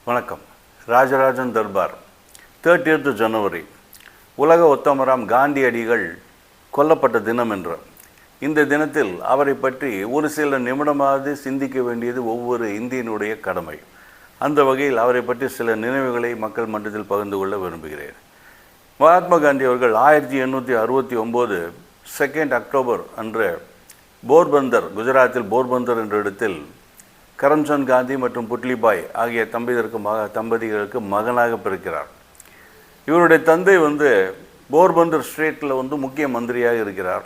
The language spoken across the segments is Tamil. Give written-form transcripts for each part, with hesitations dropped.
வணக்கம். ராஜராஜன் தர்பார் 30th ஜனவரி உலக உத்தமராம் காந்தியடிகள் கொல்லப்பட்ட தினம் என்ற இந்த தினத்தில் அவரை பற்றி ஒரு சில நிமிடமாவது சிந்திக்க வேண்டியது ஒவ்வொரு இந்தியனுடைய கடமை. அந்த வகையில் அவரை பற்றி சில நினைவுகளை மக்கள் மன்றத்தில் பகிர்ந்து கொள்ள விரும்புகிறேன். மகாத்மா காந்தி அவர்கள் 1869 2 அக்டோபர் அன்று போர்பந்தர், குஜராத்தில் போர்பந்தர் என்ற இடத்தில் கரம்சந்த் காந்தி மற்றும் புட்லிபாய் ஆகிய தம்பதிகளுக்கு மகனாக பிறக்கிறார். இவருடைய தந்தை போர்பந்தர் ஸ்டேட்டில் முக்கிய மந்திரியாக இருக்கிறார்.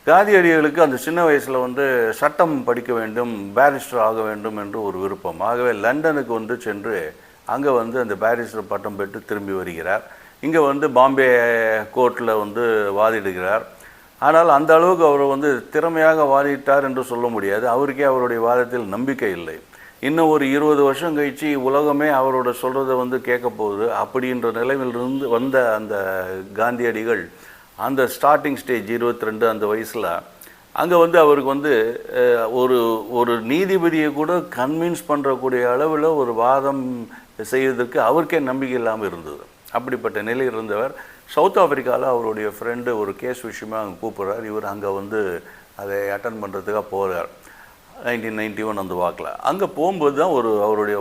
காந்தியடிகளுக்கு அந்த சின்ன வயசில் சட்டம் படிக்க வேண்டும், பேரிஸ்டர் ஆக வேண்டும் என்று ஒரு விருப்பம். ஆகவே லண்டனுக்கு சென்று அங்கே அந்த பேரிஸ்டர் பட்டம் பெற்று திரும்பி வருகிறார். இங்கே பாம்பே கோர்ட்டில் வாதிடுகிறார். ஆனால் அந்த அளவுக்கு அவர் திறமையாக வாதிட்டார் என்று சொல்ல முடியாது. அவருக்கே அவருடைய வாதத்தில் நம்பிக்கை இல்லை. இன்னும் ஒரு 20 வருஷம் கழித்து உலகமே அவரோட சொல்கிறத கேட்க போகுது அப்படின்ற நிலையிலிருந்து வந்த அந்த காந்தியடிகள் அந்த ஸ்டார்டிங் ஸ்டேஜ் 22 அந்த வயசில் அங்கே அவருக்கு ஒரு நீதிபதியை கூட கன்வின்ஸ் பண்ணுறக்கூடிய அளவில் ஒரு வாதம் செய்வதற்கு அவருக்கே நம்பிக்கை இல்லாமல் இருந்தது. அப்படிப்பட்ட நிலை இருந்தவர் சவுத் ஆஃப்ரிக்காவில் அவருடைய ஃப்ரெண்டு ஒரு கேஸ் விஷயமாக அங்கே கூப்பிட்றார். இவர் அங்கே அதை அட்டன் பண்ணுறதுக்காக போகிறார். 1991 அந்த வாக்கில் அங்கே போகும்போது தான் அவருடைய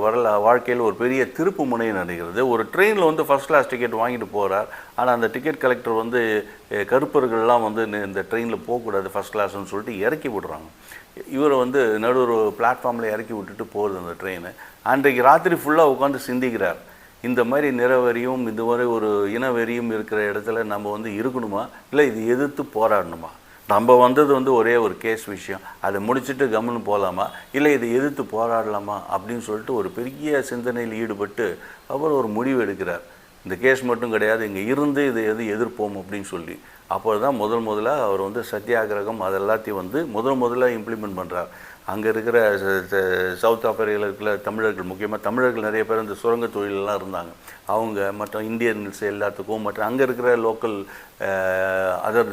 வாழ்க்கையில் ஒரு பெரிய திருப்பு முனை நடக்கிறது. ஒரு ட்ரெயினில் ஃபஸ்ட் கிளாஸ் டிக்கெட் வாங்கிட்டு போகிறார். ஆனால் அந்த டிக்கெட் கலெக்டர் கருப்பர்கள்லாம் இந்த ட்ரெயினில் போகக்கூடாது ஃபஸ்ட் கிளாஸ்ன்னு சொல்லிட்டு இறக்கி விடுறாங்க. இவரை நடுவர் பிளாட்ஃபார்மில் இறக்கி விட்டுட்டு போகுது அந்த ட்ரெயின். அன்றைக்கு ராத்திரி ஃபுல்லாக உட்காந்து சிந்திக்கிறார். இந்த மாதிரி நிறவெறியும் இந்த மாதிரி ஒரு இனவெறியும் இருக்கிற இடத்துல நம்ம இருக்கணுமா, இல்லை இது எதிர்த்து போராடணுமா? நம்ம வந்தது ஒரே ஒரு கேஸ் விஷயம், அதை முடிச்சுட்டு கம்முன்னு போகலாமா, இல்லை இதை எதிர்த்து போராடலாமா அப்படின்னு சொல்லிட்டு ஒரு பெரிய சிந்தனையில் ஈடுபட்டு அவர் ஒரு முடிவு எடுக்கிறார். இந்த கேஸ் மட்டும் கிடையாது, இங்கே இருந்து இதை எதிர்ப்போம் அப்படின்னு சொல்லி. அப்போ தான் முதலாக அவர் சத்தியாகிரகம் அதெல்லாத்தையும் முதல்ல இம்ப்ளிமெண்ட் பண்ணுறார். அங்கே இருக்கிற சவுத் ஆஃப்ரிக்காவில் இருக்கிற தமிழர்கள், முக்கியமாக தமிழர்கள் நிறைய பேர் இந்த சுரங்க தொழிலெலாம் இருந்தாங்க. அவங்க மற்றும் இந்தியன்ஸ் எல்லாத்துக்கும் மற்றும் அங்கே இருக்கிற லோக்கல் அதர்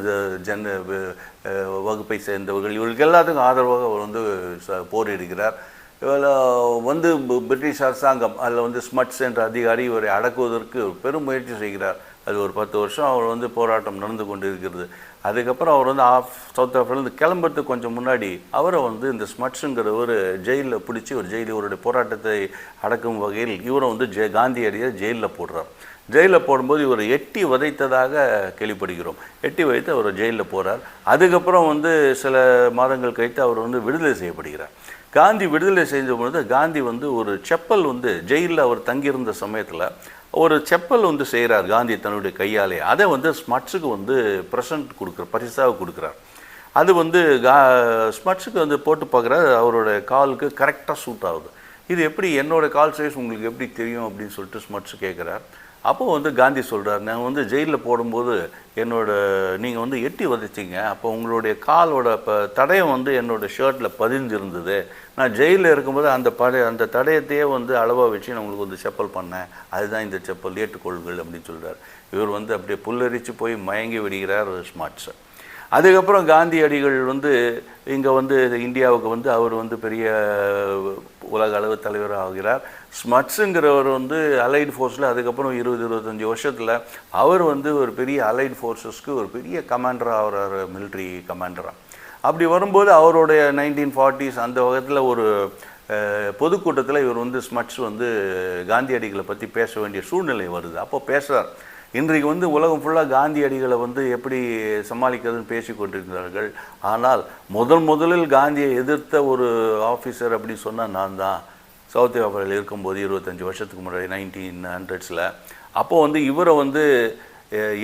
வகுப்பை சேர்ந்தவர்கள் இவர்களுக்கு எல்லாத்துக்கும் ஆதரவாக அவர் போரிடுகிறார். இதில் பிரிட்டிஷ் அரசாங்கம் அதில் ஸ்மட்ஸ் என்ற அதிகாரி இவரை அடக்குவதற்கு பெரும் முயற்சி செய்கிறார். அது ஒரு 10 வருஷம் அவர் போராட்டம் நடந்து கொண்டு இருக்கிறது. அதுக்கப்புறம் அவர் சவுத் ஆஃப்ரிக்காவிலேருந்து கிளம்புறதுக்கு கொஞ்சம் முன்னாடி அவரை இந்த ஸ்மட்ஸுங்கிற ஒரு ஜெயிலில் பிடிச்சி ஒரு இவருடைய போராட்டத்தை அடக்கும் வகையில் இவரை காந்தியடியை ஜெயிலில் போடுறார். ஜெயிலில் போடும்போது இவர் எட்டி வதைத்ததாக கேள்விப்படுகிறோம். எட்டி வைத்து அவர் ஜெயிலில் போகிறார். அதுக்கப்புறம் சில மாதங்கள் கழித்து அவர் விடுதலை செய்யப்படுகிறார். காந்தி விடுதலை செஞ்ச பொழுது காந்தி ஒரு செப்பல் ஜெயிலில் அவர் தங்கியிருந்த சமயத்தில் ஒரு செப்பல் செய்கிறார் காந்தி தன்னுடைய கையாலே. அதை ஸ்மட்ஸுக்கு ப்ரெசன்ட் பரிசாக கொடுக்குறார். அது ஸ்மட்ஸுக்கு போட்டு பார்க்குறார். அவரோட காலுக்கு கரெக்டாக சூட் ஆகுது. இது எப்படி என்னோடய கால் சைஸ் உங்களுக்கு எப்படி தெரியும் அப்படின்னு சொல்லிட்டு ஸ்மட்ஸ் கேட்குறார். அப்போது காந்தி சொல்கிறார், நான் ஜெயிலில் போடும்போது நீங்கள் எட்டி வதைச்சிங்க, அப்போ உங்களுடைய காலோட தடயம் என்னோடய ஷர்ட்டில் பதிஞ்சிருந்தது. நான் ஜெயிலில் இருக்கும்போது அந்த தடயத்தையே அளவாக வச்சு நான் உங்களுக்கு செப்பல் பண்ணேன். அதுதான் இந்த செப்பல், ஏற்றுக்கொள்கள் அப்படின்னு சொல்கிறார். இவர் அப்படியே புல்லரித்து போய் மயங்கி விடுகிறார் ஸ்மார்ட்ஸை. அதுக்கப்புறம் காந்தியடிகள் இங்கே இந்தியாவுக்கு அவர் பெரிய உலக அளவு தலைவர் ஆகிறார். ஸ்மட்ஸுங்கிறவர் அலைடு ஃபோர்ஸில் அதுக்கப்புறம் 20-25 வருஷத்தில் அவர் ஒரு பெரிய அலைடு ஃபோர்ஸஸ்க்கு ஒரு பெரிய கமாண்டராக ஆகிறார், மிலிட்ரி கமாண்டராக. அப்படி வரும்போது அவருடைய 1940s அந்த வகத்தில் ஒரு பொதுக்கூட்டத்தில் இவர் ஸ்மட்ஸ் காந்தியடிகளை பற்றி பேச வேண்டிய சூழ்நிலை வருது. அப்போ பேசுகிறார். இன்றைக்கு உலகம் ஃபுல்லாக காந்தியடிகளை எப்படி சமாளிக்கிறதுன்னு பேசி கொண்டிருக்கிறார்கள். ஆனால் முதலில் காந்தியை எதிர்த்த ஒரு ஆஃபீஸர் அப்படின்னு சொன்னால் நான் தான். சவுத் ஆஃப்ரிக்காவில் இருக்கும்போது 25 வருஷத்துக்கு முன்னாடி 1900s அப்போது இவரை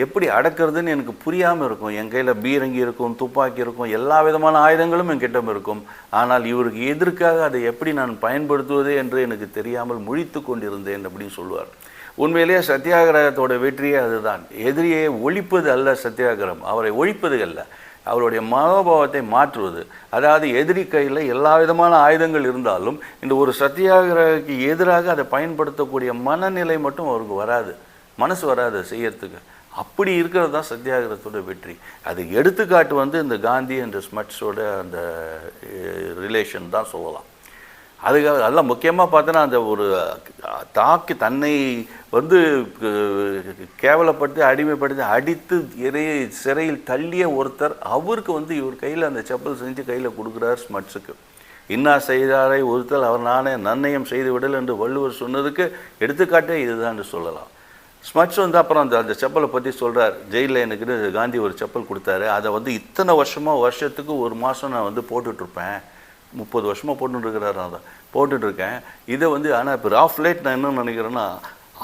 எப்படி அடக்கிறதுன்னு எனக்கு புரியாமல் இருக்கும். என் கையில் பீரங்கி இருக்கும், துப்பாக்கி இருக்கும், எல்லா விதமான ஆயுதங்களும் என்கிட்ட இருக்கும். ஆனால் இவருக்கு எதற்காக அதை எப்படி நான் பயன்படுத்துவதே என்று எனக்கு தெரியாமல் முழித்து கொண்டிருந்தேன் அப்படின்னு சொல்லுவார். உண்மையிலேயே சத்தியாகிரகத்தோட வெற்றியே அதுதான். எதிரியை ஒழிப்பது அல்ல சத்தியாகிரகம், அவரை ஒழிப்பது அல்ல, அவருடைய மனோபாவத்தை மாற்றுவது. அதாவது எதிரி கையில் எல்லா விதமான ஆயுதங்கள் இருந்தாலும் இந்த ஒரு சத்தியாகிரகக்கு எதிராக அதை பயன்படுத்தக்கூடிய மனநிலை மட்டும் அவருக்கு வராது, மனசு வராது செய்யறதுக்கு. அப்படி இருக்கிறது தான் சத்தியாகிரகத்தோட வெற்றி. அது எடுத்துக்காட்டு இந்த காந்தி என்ற ஸ்மட்ஸோட அந்த ரிலேஷன் தான் சொல்லலாம். அதுக்காக எல்லாம் முக்கியமாக பார்த்தோன்னா அந்த ஒரு தாக்கி தன்னை வந்து கேவலப்படுத்தி அடிமைப்படுத்தி அடித்து சிறையில் தள்ளிய ஒருத்தர், அவருக்கு வந்து இவர் கையில் அந்த செப்பல் செஞ்சு கையில் கொடுக்குறார் ஸ்மட்ஸுக்கு. இன்னா செய்தாரை ஒருத்தல் அவர் நானே நன்னயம் செய்து விடல் என்று வள்ளுவர் சொன்னதுக்கு எடுத்துக்காட்டே இதுதான் சொல்லலாம். ஸ்மட்ஸ் வந்து அப்புறம் அந்த செப்பலை பற்றி சொல்கிறார். ஜெயிலில் எனக்கு காந்தி ஒரு செப்பல் கொடுத்தாரு, அதை வந்து இத்தனை வருஷத்துக்கு ஒரு மாதம் நான் வந்து போட்டுட்ருப்பேன், 30 வருஷமாக போட்டுருக்கிறாரு, நான் தான் போட்டுட்ருக்கேன் இதை வந்து. ஆனால் இப்போ ஆஃப் லேட் நான் என்ன நினைக்கிறேன்னா,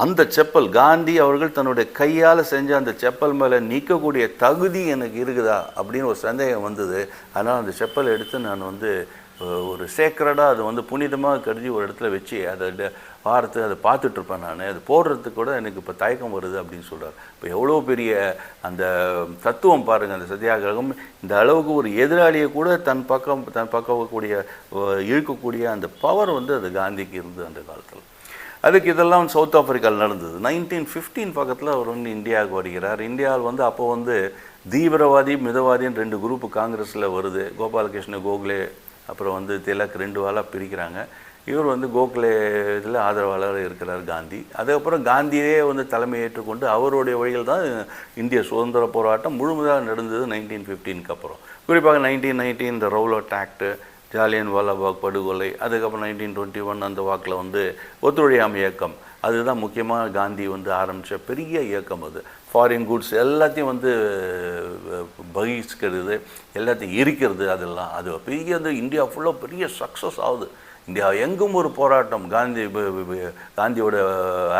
அந்த செப்பல் காந்தி அவர்கள் தன்னுடைய கையால் செஞ்ச அந்த செப்பல் மேலே நீக்கக்கூடிய தகுதி எனக்கு இருக்குதா அப்படின்னு ஒரு சந்தேகம் வந்தது. அதனால் அந்த செப்பல் எடுத்து நான் வந்து ஒரு சேக்ரடாக அதை வந்து புனிதமாக கருதி ஒரு இடத்துல வச்சு அதை வாரத்து அதை பார்த்துட்ருப்பேன். நான் அது போடுறதுக்கு கூட எனக்கு இப்போ தயக்கம் வருது அப்படின்னு சொல்கிறார். இப்போ எவ்வளோ பெரிய அந்த தத்துவம் பாருங்கள். அந்த சத்தியாகிரகம் இந்த அளவுக்கு ஒரு எதிராளியை கூட தன் பக்கம் இழுக்கக்கூடிய அந்த பவர் வந்து அது காந்திக்கு இருந்தது அந்த காலத்தில். அதுக்கு இதெல்லாம் சவுத் ஆஃப்ரிக்காவில் நடந்தது. 1915 பக்கத்தில் அவர் வந்து இந்தியாவுக்கு வருகிறார். இந்தியாவில் வந்து அப்போ வந்து தீவிரவாதி மிதவாதின்னு 2 குரூப்பு காங்கிரஸில் வருது. கோபாலகிருஷ்ண கோகலே அப்புறம் வந்து திலக் 2 வாலாக பிரிக்கிறாங்க. இவர் வந்து கோகலே இதில் ஆதரவாளர் இருக்கிறார் காந்தி. அதுக்கப்புறம் காந்தியே வந்து தலைமை ஏற்றுக்கொண்டு அவருடைய வழியில் தான் இந்திய சுதந்திர போராட்டம் முழுமையாக நடந்தது 1915க்கு அப்புறம். குறிப்பாக 1919 இந்த ரவுலட் ஆக்டு, ஜாலியன் வாலாபாக் படுகொலை, அதுக்கப்புறம் 1921 அந்த வாக்கில் வந்து ஒத்துழையாமை இயக்கம், அதுதான் முக்கியமாக காந்தி வந்து ஆரம்பித்த பெரிய இயக்கம். அது ஃபாரின் குட்ஸ் எல்லாத்தையும் வந்து பகிஷ்கிறது, எல்லாத்தையும் இருக்கிறது, அதெல்லாம் அது பெரிய இந்தியா ஃபுல்லாக பெரிய சக்ஸஸ் ஆகுது. இந்தியா எங்கும் ஒரு போராட்டம், காந்தியோட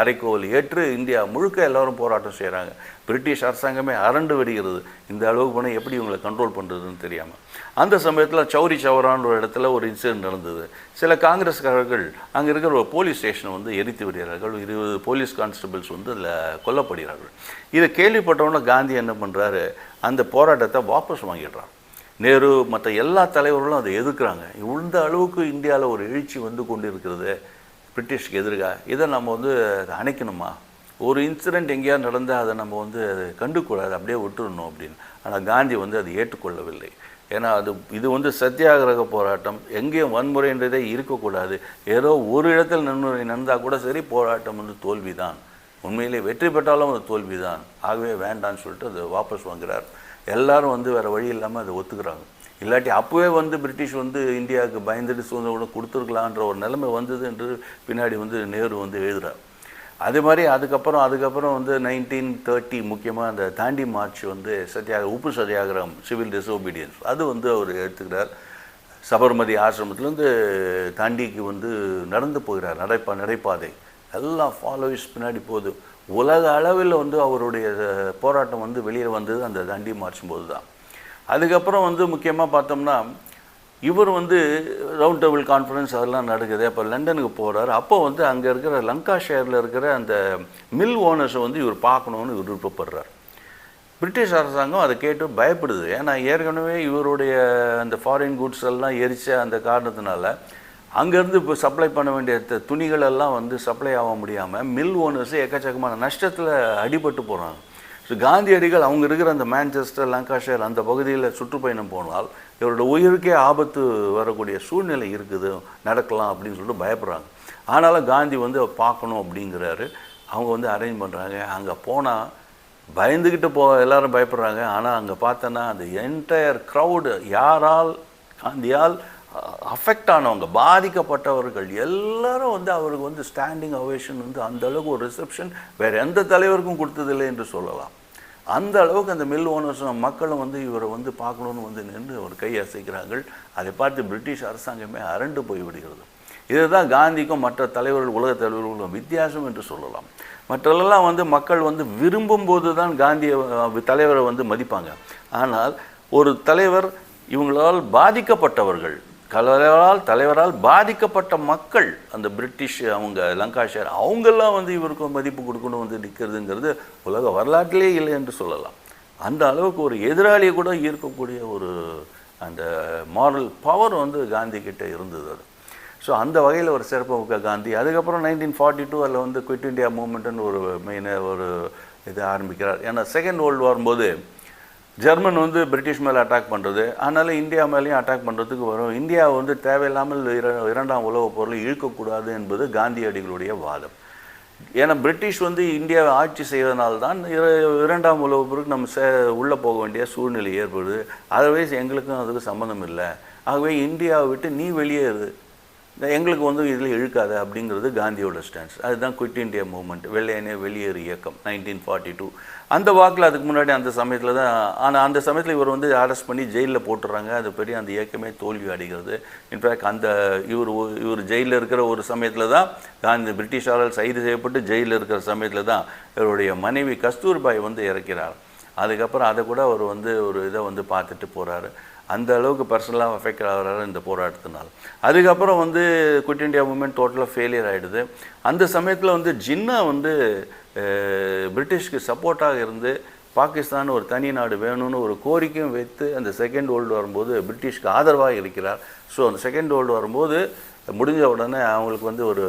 அறைகோல் ஏற்று இந்தியா முழுக்க எல்லோரும் போராட்டம் செய்கிறாங்க. பிரிட்டிஷ் அரசாங்கமே அரண்டு வெடிக்கிறது. இந்த அளவுக்கு போனால் எப்படி இவங்களை கண்ட்ரோல் பண்ணுறதுன்னு தெரியாமல். அந்த சமயத்தில் சௌரி சௌரான்னு ஒரு இடத்துல ஒரு இன்சிடென்ட் நடந்தது. சில காங்கிரஸ்காரர்கள் அங்கே இருக்கிற ஒரு போலீஸ் ஸ்டேஷனை வந்து எரித்து விடுகிறார்கள். 20 போலீஸ் கான்ஸ்டபிள்ஸ் வந்து அதில் கொல்லப்படுகிறார்கள். இதை கேள்விப்பட்டவொன்னே காந்தி என்ன பண்ணுறாரு, அந்த போராட்டத்தை வாபஸ் வாங்கிடுறார். நேரு மற்ற எல்லா தலைவர்களும் அதை எதிர்க்கிறாங்க. இந்த அளவுக்கு இந்தியாவில் ஒரு எழுச்சி வந்து கொண்டு இருக்கிறது பிரிட்டிஷ்க்கு எதிர்க்காக, இதை நம்ம வந்து அணைக்கணுமா, ஒரு இன்சிடெண்ட் எங்கேயாவது நடந்தால் அதை நம்ம வந்து கண்டுக்கூடாது, அப்படியே விட்டுடணும் அப்படின்னு. ஆனால் காந்தி வந்து அதை ஏற்றுக்கொள்ளவில்லை. ஏன்னா இது வந்து சத்தியாகிரக போராட்டம், எங்கேயும் வன்முறைன்றதே இருக்கக்கூடாது. ஏதோ ஒரு இடத்தில் நன்முறை நடந்தால் கூட சரி, போராட்டம் வந்து தோல்வி தான், உண்மையிலே வெற்றி பெற்றாலும் அது தோல்வி தான், ஆகவே வேண்டான்னு சொல்லிட்டு அதை வாபஸ் வாங்குகிறார். எல்லாரும் வந்து வேறு வழி இல்லாமல் அதை ஒத்துக்கிறாங்க. இல்லாட்டி அப்போவே வந்து பிரிட்டிஷ் வந்து இந்தியாவுக்கு பயந்துட்டு சுதந்திரம் கொடுத்துருக்கலான்ற ஒரு நிலைமை வந்தது என்று பின்னாடி வந்து நேரு வந்து எழுதுகிறார். அதே மாதிரி அதுக்கப்புறம் வந்து 1930 முக்கியமாக அந்த தாண்டி மார்ச் வந்து உப்பு சத்தியாகிரகம், சிவில் டிசோபீடியன்ஸ், அது வந்து அவர் எடுத்துக்கிறார். சபர்மதி ஆசிரமத்திலேருந்து தாண்டிக்கு வந்து நடந்து போகிறார். நடைபாதை எல்லாம் ஃபாலோவர்ஸ் பின்னாடி போகுது. உலக அளவில் வந்து அவருடைய போராட்டம் வந்து வெளியில் வந்தது அந்த தாண்டி மார்ச்சும் போது தான். அதுக்கப்புறம் வந்து முக்கியமாக பார்த்தோம்னா இவர் வந்து ரவுண்ட் டேபிள் கான்ஃபரன்ஸ் அதெல்லாம் நடக்குது. அப்போ லண்டனுக்கு போகிறார். அப்போ வந்து அங்கே இருக்கிற லங்காஷயரில் இருக்கிற அந்த மில் ஓனர்ஸை வந்து இவர் பார்க்கணுன்னு இவர் விருப்பப்படுறார். பிரிட்டிஷ் அரசாங்கம் அதை கேட்டு பயப்படுது. ஏன்னா ஏற்கனவே இவருடைய அந்த ஃபாரின் குட்ஸ் எல்லாம் எரிச்ச அந்த காரணத்தினால அங்கேருந்து இப்போ சப்ளை பண்ண வேண்டிய துணிகள் எல்லாம் வந்து சப்ளை ஆக முடியாமல் மில் ஓனர்ஸு எக்கச்சக்கமான நஷ்டத்தில் அடிபட்டு போகிறாங்க. ஸோ காந்தியடிகள் அவங்க இருக்கிற அந்த மான்செஸ்டர், லங்காஷயர் அந்த பகுதியில் சுற்றுப்பயணம் போனால் இவரோட உயிருக்கே ஆபத்து வரக்கூடிய சூழ்நிலை இருக்குது, நடக்கலாம் அப்படின்னு சொல்லிட்டு பயப்படுறாங்க. ஆனாலும் காந்தி வந்து பார்க்கணும் அப்படிங்கிறாரு. அவங்க வந்து அரேஞ்ச் பண்ணுறாங்க. அங்கே போனால் பயந்துக்கிட்டு எல்லோரும் பயப்படுறாங்க. ஆனால் அங்கே பார்த்தோன்னா அந்த என்டையர் க்ரௌடு காந்தியால் அஃபெக்ட் ஆனவங்க, பாதிக்கப்பட்டவர்கள் எல்லாரும் வந்து அவருக்கு வந்து ஸ்டாண்டிங் அவேஷன் வந்து அந்த அளவுக்கு ஒரு ரிசப்ஷன் வேறு எந்த தலைவருக்கும் கொடுத்ததில்லை என்று சொல்லலாம். அந்த அளவுக்கு அந்த மில் ஓனர்ஸும் மக்களும் வந்து இவரை வந்து பார்க்கணுன்னு வந்து நின்று ஒரு கை அசைக்கிறார்கள். அதை பார்த்து பிரிட்டிஷ் அரசாங்கமே அரண்டு போய்விடுகிறது. இதுதான் காந்திக்கும் மற்ற தலைவர்கள், உலக தலைவர்களும் வித்தியாசம் என்று சொல்லலாம். மற்றெல்லாம் வந்து மக்கள் வந்து விரும்பும்போது தான் காந்திய தலைவரை வந்து மதிப்பாங்க. ஆனால் ஒரு தலைவர் இவங்களால் பாதிக்கப்பட்டவர்கள், தலைவரால் பாதிக்கப்பட்ட மக்கள், அந்த பிரிட்டிஷ் அவங்க லங்காஷயர் அவங்கெல்லாம் வந்து இவருக்கு மதிப்பு கொடுக்கணும் வந்து நிற்கிறதுங்கிறது உலக வரலாற்றிலே இல்லை என்று சொல்லலாம். அந்த அளவுக்கு ஒரு எதிராளியை கூட ஈர்க்கக்கூடிய ஒரு அந்த மாரல் பவர் வந்து காந்தி கிட்ட இருந்தது. அது ஸோ அந்த வகையில் ஒரு சிறப்பு காந்தி. அதுக்கப்புறம் 1942 அதில் வந்து குவிட் இண்டியா மூவ்மெண்ட்டுன்னு ஒரு மெயினாக ஒரு இது ஆரம்பிக்கிறார். ஏன்னா செகண்ட் வேர்ல்டு வார் போது ஜெர்மன் வந்து பிரிட்டிஷ் மேலே அட்டாக் பண்ணுறது, அதனால் இந்தியா மேலேயும் அட்டாக் பண்ணுறதுக்கு வரும். இந்தியா வந்து தேவையில்லாமல் இரண்டாம் உலகப் போரில் இழுக்கக்கூடாது என்பது காந்தியடிகளுடைய வாதம். ஏன்னா பிரிட்டிஷ் வந்து இந்தியாவை ஆட்சி செய்வதனால தான் இரண்டாம் உலகப் போருக்கு நம்ம உள்ளே போக வேண்டிய சூழ்நிலை ஏற்படுது. அதர்வைஸ் எங்களுக்கும் அதுக்கு சம்மந்தம் இல்லை. ஆகவே இந்தியாவை விட்டு நீ வெளியேறு, எங்களுக்கு வந்து இதில் இழுக்காத அப்படிங்கிறது காந்தியோட ஸ்டான்ஸ். அதுதான் குவிட் இண்டியா மூவ்மெண்ட், வெள்ளையனே வெளியேறு இயக்கம் 1942. அந்த வாக்கில் அதுக்கு முன்னாடி அந்த சமயத்தில் தான், ஆனால் அந்த சமயத்தில் இவர் வந்து அரெஸ்ட் பண்ணி ஜெயிலில் போட்டுறாங்க. அது பெரிய அந்த இயக்கமே தோல்வி அடைகிறது. இன்ஃபேக்ட் அந்த இவர் ஜெயிலில் இருக்கிற ஒரு சமயத்தில் தான் காந்தி பிரிட்டிஷாரால் கைது செய்யப்பட்டு ஜெயிலில் இருக்கிற சமயத்தில் தான் இவருடைய மனைவி கஸ்தூர்பாய் வந்து இறக்கிறார். அதுக்கப்புறம் அதை கூட அவர் வந்து ஒரு இதை வந்து பார்த்துட்டு போகிறாரு. அந்த அளவுக்கு பர்சனலாக அஃபெக்ட் ஆகிறாரு இந்த போராட்டத்தினால். அதுக்கப்புறம் வந்து குவிட் இண்டியா மூவ்மெண்ட் டோட்டலாக ஃபெயிலியர் ஆகிடுது. அந்த சமயத்தில் வந்து ஜின்னா வந்து பிரிட்டிஷ்க்கு சப்போர்ட்டாக இருந்து பாகிஸ்தான் ஒரு தனி நாடு வேணும்னு ஒரு கோரிக்கையும் வைத்து அந்த செகண்ட் வேர்ல்டு வரும்போது பிரிட்டிஷ்க்கு ஆதரவாக இருக்கிறார். ஸோ அந்த செகண்ட் வேர்ல்டு வரும்போது முடிஞ்ச உடனே அவங்களுக்கு வந்து ஒரு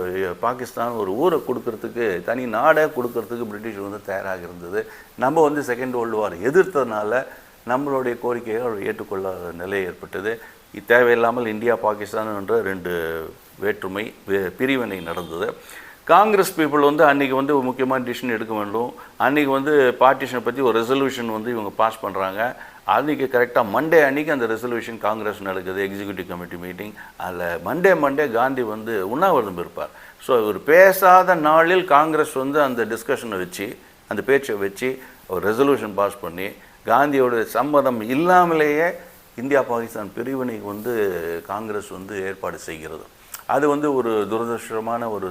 பாகிஸ்தான் ஒரு ஊரை கொடுக்கறதுக்கு, தனி நாடே கொடுக்கறதுக்கு பிரிட்டிஷ் வந்து தயாராக இருந்தது. நம்ம வந்து செகண்ட் வேர்ல்டு வார் எதிர்த்ததுனால நம்மளுடைய கோரிக்கையை அவர் ஏற்றுக்கொள்ளாத நிலை ஏற்பட்டது. தேவையில்லாமல் இந்தியா பாகிஸ்தான் என்ற 2 வேற்றுமை பிரிவினை நடந்தது. காங்கிரஸ் பீப்புள் வந்து அன்றைக்கி வந்து முக்கியமான டிசிஷன் எடுக்க வேண்டும். அன்றைக்கி வந்து பார்ட்டிஷனை பற்றி ஒரு ரெசல்யூஷன் வந்து இவங்க பாஸ் பண்ணுறாங்க. அன்றைக்கி கரெக்டாக மண்டே அன்றைக்கி அந்த ரெசல்யூஷன் காங்கிரஸ் நடக்குது, எக்ஸிக்யூட்டிவ் கமிட்டி மீட்டிங். அதில் மண்டே காந்தி வந்து உண்ணாவிரதம் இருப்பார். ஸோ இவர் பேசாத நாளில் காங்கிரஸ் வந்து அந்த டிஸ்கஷனை வச்சு, அந்த பேச்சை வச்சு ஒரு ரெசல்யூஷன் பாஸ் பண்ணி காந்தியோட சம்மதம் இல்லாமலேயே இந்தியா பாகிஸ்தான் பிரிவினைக்கு வந்து காங்கிரஸ் வந்து ஏற்பாடு செய்கிறது. அது வந்து ஒரு துரதிருஷ்டமான ஒரு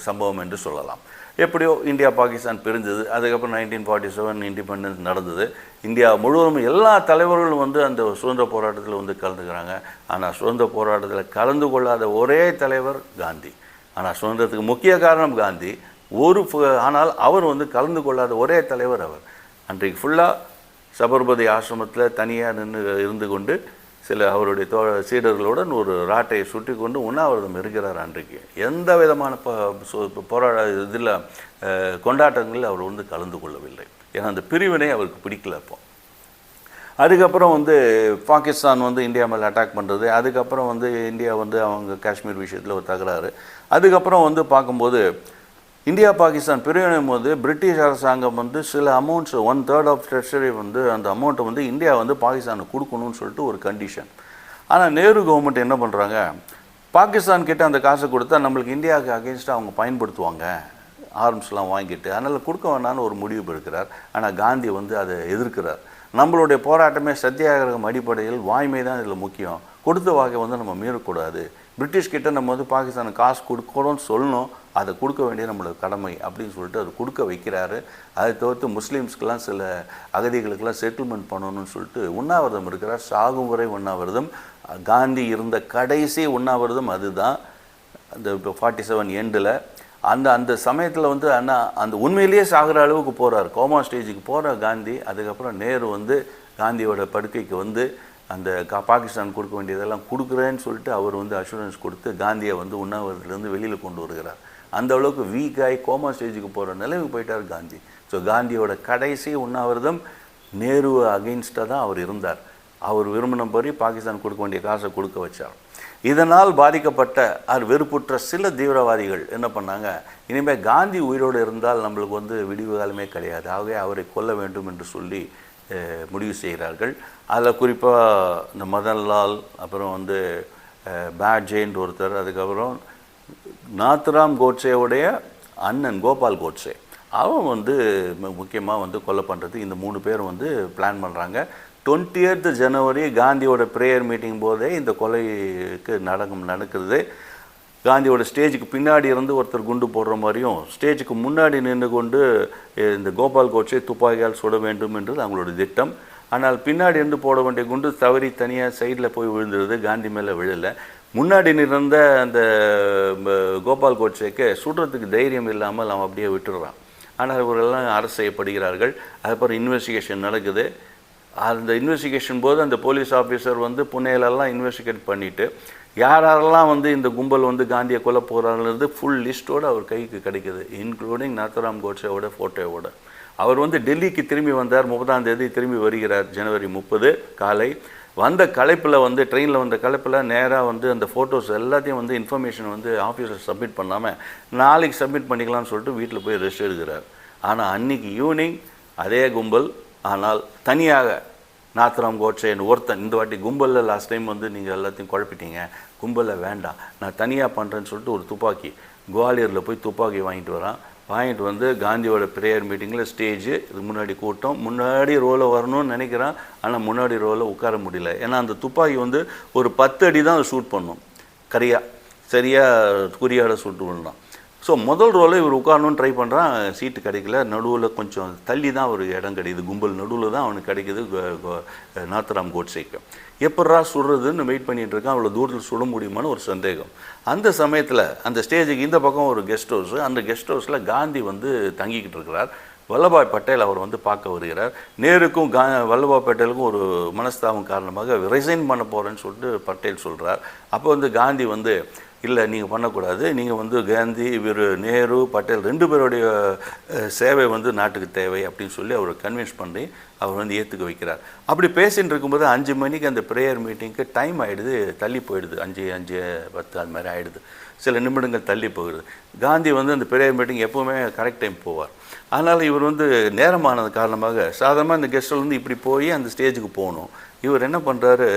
சம்பவம் என்று சொல்லலாம். எப்படியோ இந்தியா பாகிஸ்தான் பிரிஞ்சது. அதுக்கப்புறம் 1947 இண்டிபெண்டன்ஸ் நடந்தது. இந்தியா முழுவதும் எல்லா தலைவர்களும் வந்து அந்த சுதந்திர போராட்டத்தில் வந்து கலந்துக்கிறாங்க. ஆனால் சுதந்திர போராட்டத்தில் கலந்து கொள்ளாத ஒரே தலைவர் காந்தி. ஆனால் சுதந்திரத்துக்கு முக்கிய காரணம் காந்தி. ஆனால் அவர் வந்து கலந்து கொள்ளாத ஒரே தலைவர் அவர். அன்றைக்கு ஃபுல்லாக சபர்மதி ஆசிரமத்தில் தனியாக நின்று இருந்து கொண்டு சில அவருடைய சீடர்களுடன் ஒரு ராட்டையை சுற்றி கொண்டு உண்ணாவிரதம் இருக்கிறார். அன்றைக்கு எந்த விதமான இதில் கொண்டாட்டங்களில் அவர் வந்து கலந்து கொள்ளவில்லை. ஏன்னா அந்த பிரிவினை அவருக்கு பிடிக்கல. அப்போ அதுக்கப்புறம் வந்து பாகிஸ்தான் வந்து இந்தியா மேலே அட்டாக் பண்ணுறது. அதுக்கப்புறம் வந்து இந்தியா வந்து அவங்க காஷ்மீர் விஷயத்தில் ஒரு தகராறு. அதுக்கப்புறம் வந்து பார்க்கும்போது இந்தியா பாகிஸ்தான் பிரிவினையும் போது பிரிட்டிஷ் அரசாங்கம் வந்து சில அமௌண்ட்ஸ் 1/3 ஆஃப் ட்ரெஷரி வந்து அந்த அமௌண்ட்டை வந்து இந்தியா வந்து பாகிஸ்தானுக்கு கொடுக்கணும்னு சொல்லிட்டு ஒரு கண்டிஷன். ஆனால் நேரு கவர்மெண்ட் என்ன பண்ணுறாங்க, பாகிஸ்தான் கிட்ட அந்த காசை கொடுத்தா நம்மளுக்கு இந்தியாவுக்கு அகெயின்ஸ்டாக அவங்க பயன்படுத்துவாங்க, ஆர்ம்ஸ்லாம் வாங்கிட்டு, அதனால் கொடுக்க வேண்டாம்னு ஒரு முடிவு எடுக்கிறார். ஆனால் காந்தி வந்து அதை எதிர்க்கிறார். நம்மளுடைய போராட்டமே சத்தியாகிரகம் அடிப்படையில் வாய்மை தான் இதில் முக்கியம், கொடுத்த வாக்கை வந்து நம்ம மீறக்கூடாது, பிரிட்டிஷ்கிட்ட நம்ம வந்து பாகிஸ்தானுக்கு காசு கொடுக்கணும்னு சொல்லணும், அதை கொடுக்க வேண்டிய நம்மளோட கடமை அப்படின்னு சொல்லிட்டு அது கொடுக்க வைக்கிறாரு. அதை தவிர்த்து முஸ்லீம்ஸ்க்கெல்லாம் சில அகதிகளுக்கெல்லாம் செட்டில்மெண்ட் பண்ணணும்னு சொல்லிட்டு உண்ணாவிரதம் இருக்கிறார். சாகும் வரை உண்ணாவிரதம். காந்தி இருந்த கடைசி உண்ணாவிரதம் அதுதான். அந்த 47 எண்டில் அந்த சமயத்தில் வந்து அந்த உண்மையிலேயே சாகிற அளவுக்கு போகிறார், கோமா ஸ்டேஜுக்கு போகிறார் காந்தி. அதுக்கப்புறம் நேரு வந்து காந்தியோட படுக்கைக்கு வந்து அந்த பாகிஸ்தான் கொடுக்க வேண்டியதெல்லாம் கொடுக்குறேன்னு சொல்லிட்டு அவர் வந்து அஷூரன்ஸ் கொடுத்து காந்தியை வந்து உண்ணாவிரதத்துலேருந்து வெளியில் கொண்டு வருகிறார். அந்த அளவுக்கு வீக்காகி கோமா ஸ்டேஜுக்கு போகிற நிலைமைக்கு போயிட்டார் காந்தி. ஸோ காந்தியோட கடைசி உண்ணாவிரதம் நேரு அகெயின்ஸ்டாக தான் அவர் இருந்தார். அவர் விரும்பினபடி பாகிஸ்தான் கொடுக்க வேண்டிய காசை கொடுக்க வச்சார். இதனால் பாதிக்கப்பட்ட வெறுப்புற்ற சில தீவிரவாதிகள் என்ன பண்ணாங்க, இனிமேல் காந்தி உயிரோடு இருந்தால் நம்மளுக்கு வந்து விடிவு காலமே கிடையாது, ஆகவே அவரை கொல்ல வேண்டும் என்று சொல்லி முடிவு செய்கிறார்கள். அதில் குறிப்பாக இந்த மதன்லால், அப்புறம் வந்து பேட்ஜேன்ற ஒருத்தர், அதுக்கப்புறம் நாத்ராம் கோட்சேவுடைய அண்ணன் கோபால் கோட்சே, அவன் வந்து முக்கியமாக வந்து கொலை பண்ணுறது இந்த 3 பேர் வந்து பிளான் பண்ணுறாங்க. 20th ஜனவரி காந்தியோட ப்ரேயர் மீட்டிங் போதே இந்த கொலைக்கு நடக்கிறது. காந்தியோட ஸ்டேஜுக்கு பின்னாடி இருந்து ஒருத்தர் குண்டு போடுற மாதிரியும், ஸ்டேஜுக்கு முன்னாடி நின்று கொண்டு இந்த கோபால் கோட்சே துப்பாக்கியால் சுட வேண்டும் என்றது அவங்களோட திட்டம். ஆனால் பின்னாடி இருந்து போட வேண்டிய குண்டு தவறி தனியாக சைடில் போய் விழுந்துருது, காந்தி மேலே விழலை. முன்னாடி நிறந்த அந்த கோபால் கோட்சேக்கு சுடுறதுக்கு தைரியம் இல்லாமல் அவன் அப்படியே விட்டுடுறான். ஆனால் இவரெல்லாம் அரெஸ்ட் செய்யப்படுகிறார்கள். அதுக்கப்புறம் இன்வெஸ்டிகேஷன் நடக்குது. அந்த இன்வெஸ்டிகேஷன் போது அந்த போலீஸ் ஆஃபீஸர் வந்து புனேலெல்லாம் இன்வெஸ்டிகேட் பண்ணிவிட்டு யாரெல்லாம் வந்து இந்த கும்பல் வந்து காந்தியை கொல்ல போகிறாங்கிறது ஃபுல் லிஸ்ட்டோடு அவர் கைக்கு கிடைக்கிது, இன்க்ளூடிங் நாத்தராம் கோட்சேவோட ஃபோட்டோவோட. அவர் வந்து டெல்லிக்கு திரும்பி வந்தார். 30ஆம் தேதி திரும்பி வருகிறார், ஜனவரி 30 காலை. வந்த களைப்பில் வந்து ட்ரெயினில் வந்த களைப்பில் நேராக வந்து அந்த ஃபோட்டோஸ் எல்லாத்தையும் வந்து இன்ஃபர்மேஷன் வந்து ஆஃபீஸில் சப்மிட் பண்ணாமல் நாளைக்கு சப்மிட் பண்ணிக்கலாம்னு சொல்லிட்டு வீட்டில் போய் ரெஸ்ட் எடுக்கிறார். ஆனால் அன்றைக்கி ஈவினிங் அதே கும்பல், ஆனால் தனியாக நாத்ராம் கோட்சேன்னு ஒருத்தன், இந்த வாட்டி கும்பலில் லாஸ்ட் டைம் வந்து நீங்கள் எல்லாத்தையும் குழப்பிட்டீங்க, கும்பலில் வேண்டாம், நான் தனியாக பண்ணுறேன்னு சொல்லிட்டு ஒரு துப்பாக்கி, குவாலியரில் போய் துப்பாக்கி வாங்கிட்டு வரான். வாங்கிட்டு வந்து காந்தியோட ப்ரேயர் மீட்டிங்கில் ஸ்டேஜு, இது முன்னாடி கூட்டம், முன்னாடி ரோவில் வரணும்னு நினைக்கிறான். ஆனால் முன்னாடி ரோவில் உட்கார முடியல. ஏன்னா அந்த துப்பாக்கி வந்து ஒரு 10 அடி தான் ஷூட் பண்ணும், சரியாக குறியாட ஷூட் பண்ணலாம். ஸோ முதல் ரோவில் இவர் உட்காரணும்னு ட்ரை பண்ணுறான், சீட்டு கிடைக்கல. நடுவில் கொஞ்சம் தள்ளி தான் ஒரு இடம் கிடைக்குது, கும்பல் நடுவில் தான் அவனுக்கு கிடைக்கிது நாத்ராம் கோட்சேக்கு. எப்படா சுடுறதுன்னு வெயிட் பண்ணிகிட்டு இருக்கான். அவ்வளோ தூரத்தில் சுட முடியுமான்னு ஒரு சந்தேகம். அந்த சமயத்தில் அந்த ஸ்டேஜுக்கு இந்த பக்கம் ஒரு கெஸ்ட் ஹவுஸ், அந்த கெஸ்ட் ஹவுஸில் காந்தி வந்து தங்கிக்கிட்டு இருக்கிறார். வல்லபாய் பட்டேல் அவர் வந்து பார்க்க வருகிறார். நேருக்கும் வல்லபாய் பட்டேலுக்கும் ஒரு மனஸ்தாபம் காரணமாக ரிசைன் பண்ண போகிறேன்னு சொல்லிட்டு பட்டேல் சொல்கிறார். அப்போ வந்து காந்தி வந்து, இல்லை நீங்கள் பண்ணக்கூடாது, நீங்கள் வந்து காந்தி, இவர் நேரு, பட்டேல் 2 பேருடைய சேவை வந்து நாட்டுக்கு தேவை அப்படின்னு சொல்லி அவர் கன்வின்ஸ் பண்ணி அவர் வந்து ஏற்றுக்க வைக்கிறார். அப்படி பேசிகிட்டு இருக்கும்போது 5 மணிக்கு அந்த ப்ரேயர் மீட்டிங்க்கு டைம் ஆகிடுது, தள்ளி போயிடுது. 5:10 அது மாதிரி ஆகிடுது, சில நிமிடங்கள் தள்ளி போயிடுது. காந்தி வந்து அந்த ப்ரேயர் மீட்டிங் எப்போவுமே கரெக்ட் டைம் போவார். அதனால் இவர் வந்து நேரமானது காரணமாக சாதாரணமாக இந்த கெஸ்ட்டில் வந்து இப்படி போய் அந்த ஸ்டேஜுக்கு போகணும். இவர் என்ன பண்ணுறாரு,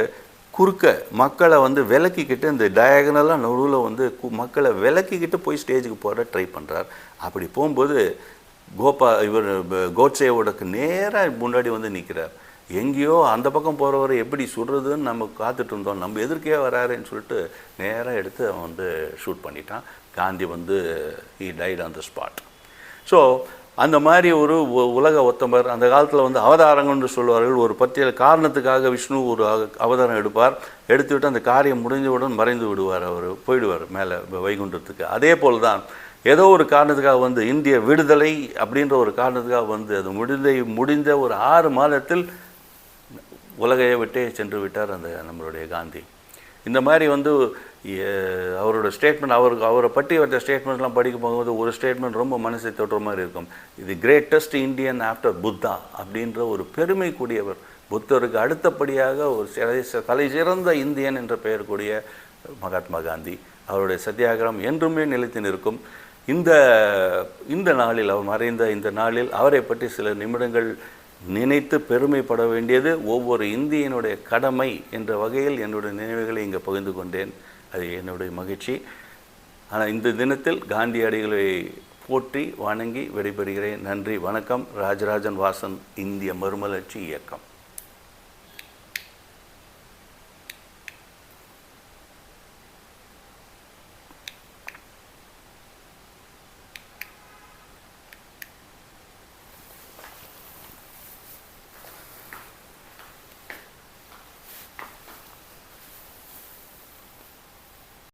குறுக்க மக்களை வந்து விலக்கிக்கிட்டு இந்த டயகனலாக நடுவில் வந்து மக்களை விலக்கிக்கிட்டு போய் ஸ்டேஜுக்கு போகிற ட்ரை பண்ணுறார். அப்படி போகும்போது இவர் கோட்சேவோடக்கு நேராக முன்னாடி வந்து நிற்கிறார். எங்கேயோ அந்த பக்கம் போகிறவரை எப்படி சுடுறதுன்னு நம்ம காத்துட்டு இருந்தோம், நம்ம எதிர்க்கே வராருன்னு சொல்லிட்டு நேராக எடுத்து அவன் வந்து ஷூட் பண்ணிட்டான். காந்தி வந்து he died on the spot. So அந்த மாதிரி ஒரு உலக ஒத்தமர். அந்த காலத்தில் வந்து அவதாரங்கள்னு சொல்லுவார்கள். ஒரு பற்றிய காரணத்துக்காக விஷ்ணு ஒரு அவதாரம் எடுப்பார், எடுத்துவிட்டு அந்த காரியம் முடிஞ்சவுடன் மறைந்து விடுவார், அவர் போயிடுவார் மேலே வைகுண்டத்துக்கு. அதே போல் தான் ஏதோ ஒரு காரணத்துக்காக வந்து இந்திய விடுதலை அப்படின்ற ஒரு காரணத்துக்காக வந்து அது முடிந்த ஒரு 6 மாதத்தில் உலகையை விட்டே சென்று விட்டார் அந்த நம்மளுடைய காந்தி. இந்த மாதிரி வந்து அவரோட ஸ்டேட்மெண்ட், அவரை பற்றி வந்த ஸ்டேட்மெண்ட்லாம் படிக்க போகும்போது ஒரு ஸ்டேட்மெண்ட் ரொம்ப மனசை தொடுற மாதிரி இருக்கும். இது கிரேட்டஸ்ட் இந்தியன் ஆஃப்டர் புத்தா அப்படின்ற ஒரு பெருமை கூடியவர். புத்தருக்கு அடுத்தபடியாக ஒரு தலை சிறந்த இந்தியன் என்ற பெயர் கூடிய மகாத்மா காந்தி. அவருடைய சத்தியாகிரகம் என்றுமே நிலைத்து நிற்கும். இந்த நாளில், அவர் மறைந்த இந்த நாளில் அவரை பற்றி சில நிமிடங்கள் நினைத்து பெருமைப்பட வேண்டியது ஒவ்வொரு இந்தியனுடைய கடமை என்ற வகையில் என்னுடைய நினைவுகளை இங்கே பகிர்ந்து கொண்டேன். அது என்னுடைய மகிழ்ச்சி. ஆனால் இந்த தினத்தில் காந்தியடிகளை போற்றி வணங்கி விடைபெறுகிறேன். நன்றி, வணக்கம். ராஜராஜன் வாசன், இந்திய மறுமலர்ச்சி இயக்கம்.